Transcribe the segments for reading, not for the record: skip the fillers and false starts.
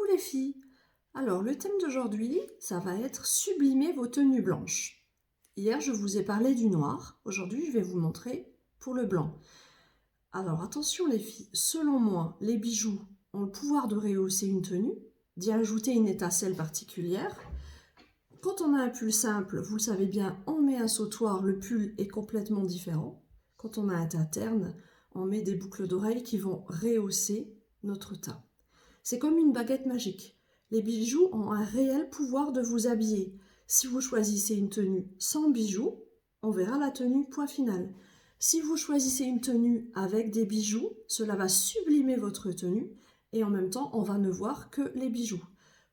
les filles! Alors le thème d'aujourd'hui, ça va être sublimer vos tenues blanches. Hier je vous ai parlé du noir, aujourd'hui je vais vous montrer pour le blanc. Alors attention les filles, selon moi, les bijoux ont le pouvoir de rehausser une tenue, d'y ajouter une étincelle particulière. Quand on a un pull simple, vous le savez bien, on met un sautoir, le pull est complètement différent. Quand on a un teint terne, on met des boucles d'oreilles qui vont rehausser notre teint. C'est comme une baguette magique. Les bijoux ont un réel pouvoir de vous habiller. Si vous choisissez une tenue sans bijoux, on verra la tenue point final. Si vous choisissez une tenue avec des bijoux, cela va sublimer votre tenue et en même temps, on va ne voir que les bijoux.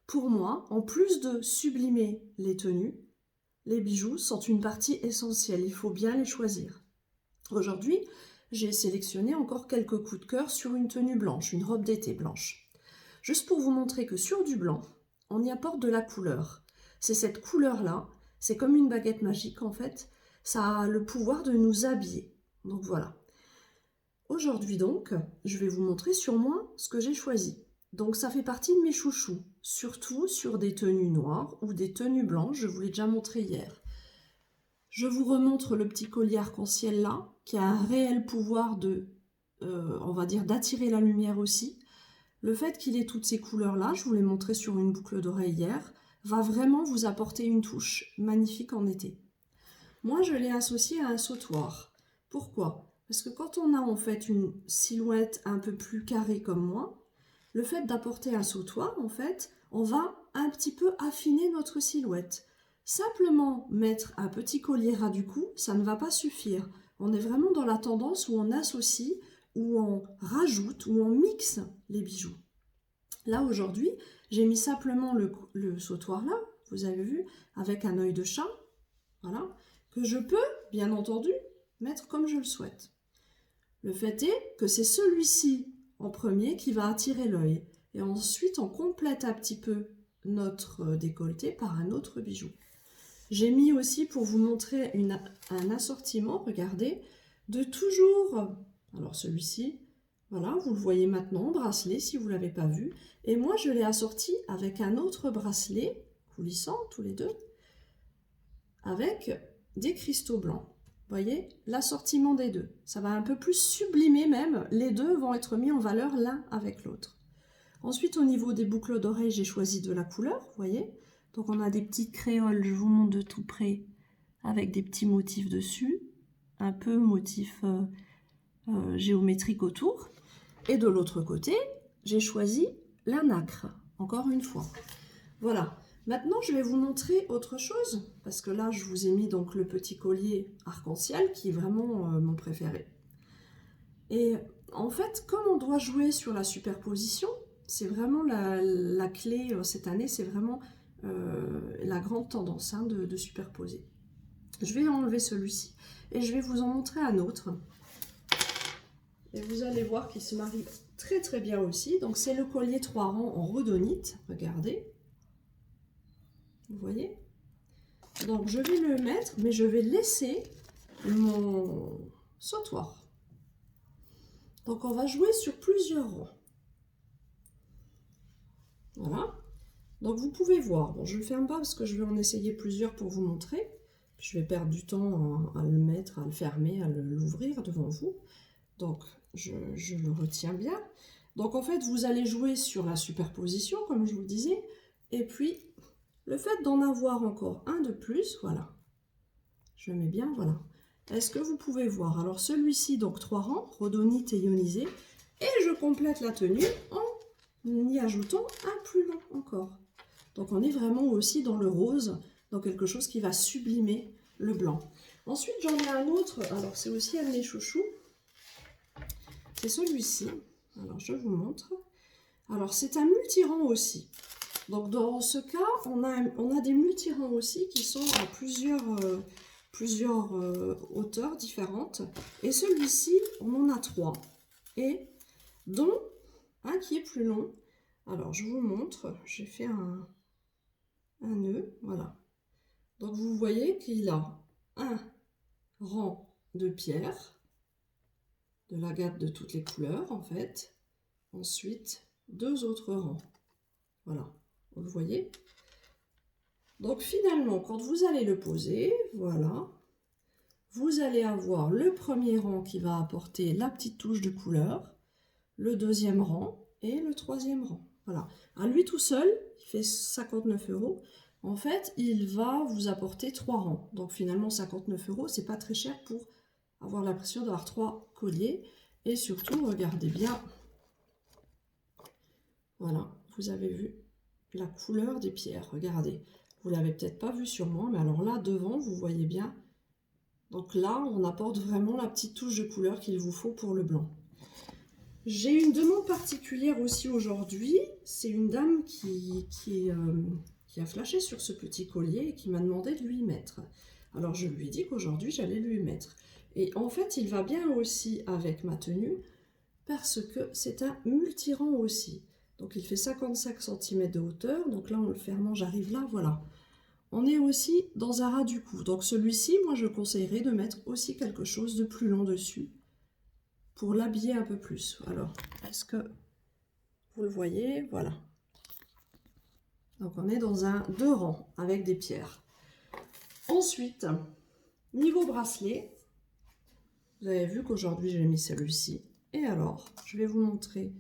Pour moi, en plus de sublimer les tenues, les bijoux sont une partie essentielle. Il faut bien les choisir. Aujourd'hui, j'ai sélectionné encore quelques coups de cœur sur une tenue blanche, une robe d'été blanche. Juste pour vous montrer que sur du blanc, on y apporte de la couleur. C'est cette couleur-là, c'est comme une baguette magique en fait, ça a le pouvoir de nous habiller. Donc voilà. Aujourd'hui donc, je vais vous montrer sur moi ce que j'ai choisi. Donc ça fait partie de mes chouchous, surtout sur des tenues noires ou des tenues blanches, je vous l'ai déjà montré hier. Je vous remontre le petit collier arc-en-ciel là, qui a un réel pouvoir de, on va dire, d'attirer la lumière aussi. Le fait qu'il ait toutes ces couleurs-là, je vous l'ai montré sur une boucle d'oreille hier, va vraiment vous apporter une touche magnifique en été. Moi, je l'ai associé à un sautoir. Pourquoi? Parce que quand on a en fait une silhouette un peu plus carrée comme moi, le fait d'apporter un sautoir, en fait, on va un petit peu affiner notre silhouette. Simplement mettre un petit collier ras du cou, ça ne va pas suffire. On est vraiment dans la tendance où on associe, où on rajoute, où on mixe les bijoux. Là, aujourd'hui, j'ai mis simplement le sautoir là, vous avez vu, avec un œil de chat, voilà, que je peux, bien entendu, mettre comme je le souhaite. Le fait est que c'est celui-ci en premier qui va attirer l'œil. Et ensuite, on complète un petit peu notre décolleté par un autre bijou. J'ai mis aussi pour vous montrer un assortiment, regardez, de toujours, alors celui-ci, voilà, vous le voyez maintenant, bracelet si vous ne l'avez pas vu. Et moi, je l'ai assorti avec un autre bracelet, coulissant tous les deux, avec des cristaux blancs. Vous voyez, l'assortiment des deux. Ça va un peu plus sublimer même. Les deux vont être mis en valeur l'un avec l'autre. Ensuite, au niveau des boucles d'oreilles, j'ai choisi de la couleur, vous voyez. Donc, on a des petites créoles, je vous montre de tout près, avec des petits motifs dessus. Un peu motif géométrique autour. Et de l'autre côté, j'ai choisi la nacre, encore une fois. Voilà. Maintenant, je vais vous montrer autre chose, parce que là, je vous ai mis donc le petit collier arc-en-ciel, qui est vraiment mon préféré. Et en fait, comme on doit jouer sur la superposition, c'est vraiment la clé cette année, c'est vraiment la grande tendance hein, de superposer. Je vais enlever celui-ci, et je vais vous en montrer un autre. Et vous allez voir qu'il se marie très très bien aussi. Donc c'est le collier 3 rangs en rhodonite, regardez. Vous voyez? Donc je vais le mettre, mais je vais laisser mon sautoir. Donc on va jouer sur plusieurs rangs. Voilà. Donc vous pouvez voir. Bon, je ne le ferme pas parce que je vais en essayer plusieurs pour vous montrer. Je vais perdre du temps à le mettre, à le fermer, à l'ouvrir devant vous. Donc je le retiens bien. Donc en fait, vous allez jouer sur la superposition, comme je vous le disais. Et puis, le fait d'en avoir encore un de plus, voilà. Je mets bien, voilà. Est-ce que vous pouvez voir? Alors celui-ci, donc 3 rangs, rhodonite et ionisé. Et je complète la tenue en y ajoutant un plus long encore. Donc on est vraiment aussi dans le rose, dans quelque chose qui va sublimer le blanc. Ensuite, j'en ai un autre, alors c'est aussi un de mes chouchous. C'est celui-ci. Alors je vous montre. Alors c'est un multirang aussi. Donc dans ce cas, on a des multirangs aussi qui sont à plusieurs hauteurs différentes. Et celui-ci, on en a 3. Et dont un qui est plus long. Alors je vous montre, j'ai fait un nœud, voilà. Donc vous voyez qu'il a un rang de pierres, de l'agate de toutes les couleurs en fait. Ensuite, 2 autres rangs Voilà, vous le voyez. Donc finalement, quand vous allez le poser, voilà, vous allez avoir le premier rang qui va apporter la petite touche de couleur, le deuxième rang et le troisième rang. Voilà. À lui tout seul, il fait 59 €. En fait, il va vous apporter 3 rangs. Donc finalement, 59 €, c'est pas très cher pour avoir l'impression d'avoir 3 colliers. Et surtout, regardez bien. Voilà, vous avez vu la couleur des pierres. Regardez, vous l'avez peut-être pas vu sur moi, mais alors là, devant, vous voyez bien. Donc là, on apporte vraiment la petite touche de couleur qu'il vous faut pour le blanc. J'ai une demande particulière aussi aujourd'hui. C'est une dame qui a flashé sur ce petit collier et qui m'a demandé de lui mettre. Alors je lui ai dit qu'aujourd'hui j'allais lui mettre. Et en fait il va bien aussi avec ma tenue parce que c'est un multirang aussi. Donc il fait 55 cm de hauteur. Donc là en le fermant j'arrive là, voilà. On est aussi dans un ras du cou. Donc celui-ci, moi je conseillerais de mettre aussi quelque chose de plus long dessus, pour l'habiller un peu plus. Alors, est-ce que vous le voyez? Voilà. Donc on est dans un 2 rangs avec des pierres. Ensuite, niveau bracelet, vous avez vu qu'aujourd'hui j'ai mis celui-ci. Et alors, je vais vous montrer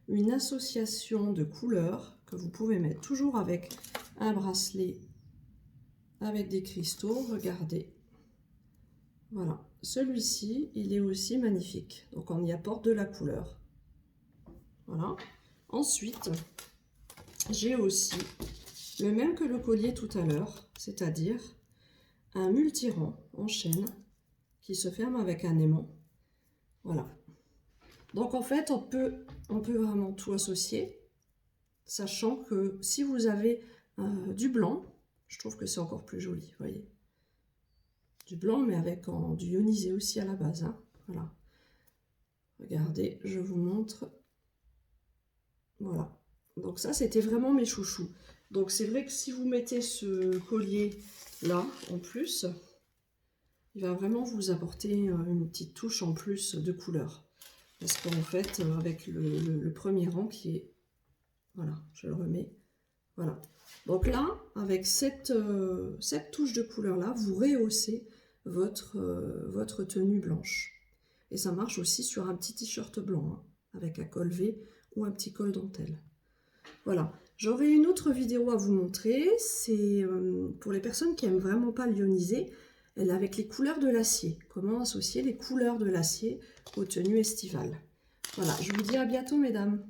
une association de couleurs que vous pouvez mettre toujours avec un bracelet avec des cristaux. Regardez. Voilà. Celui-ci, il est aussi magnifique. Donc on y apporte de la couleur. Voilà. Ensuite, j'ai aussi le même que le collier tout à l'heure, c'est-à-dire un multirang en chaîne qui se ferme avec un aimant. Voilà. Donc en fait, on peut vraiment tout associer, sachant que si vous avez du blanc, je trouve que c'est encore plus joli, vous voyez. Du blanc, mais avec du ionisé aussi à la base. Hein. Voilà. Regardez, je vous montre. Voilà. Donc ça, c'était vraiment mes chouchous. Donc c'est vrai que si vous mettez ce collier là, en plus, il va vraiment vous apporter une petite touche en plus de couleur. Parce qu'en fait, avec le premier rang qui est... Voilà, je le remets. Voilà. Donc là, avec cette touche de couleur là, vous rehaussez votre tenue blanche. Et ça marche aussi sur un petit t-shirt blanc, hein, avec un col V ou un petit col dentelle. Voilà, j'aurai une autre vidéo à vous montrer, c'est pour les personnes qui n'aiment vraiment pas l'ioniser, avec les couleurs de l'acier. Comment associer les couleurs de l'acier aux tenues estivales. Voilà, je vous dis à bientôt mesdames.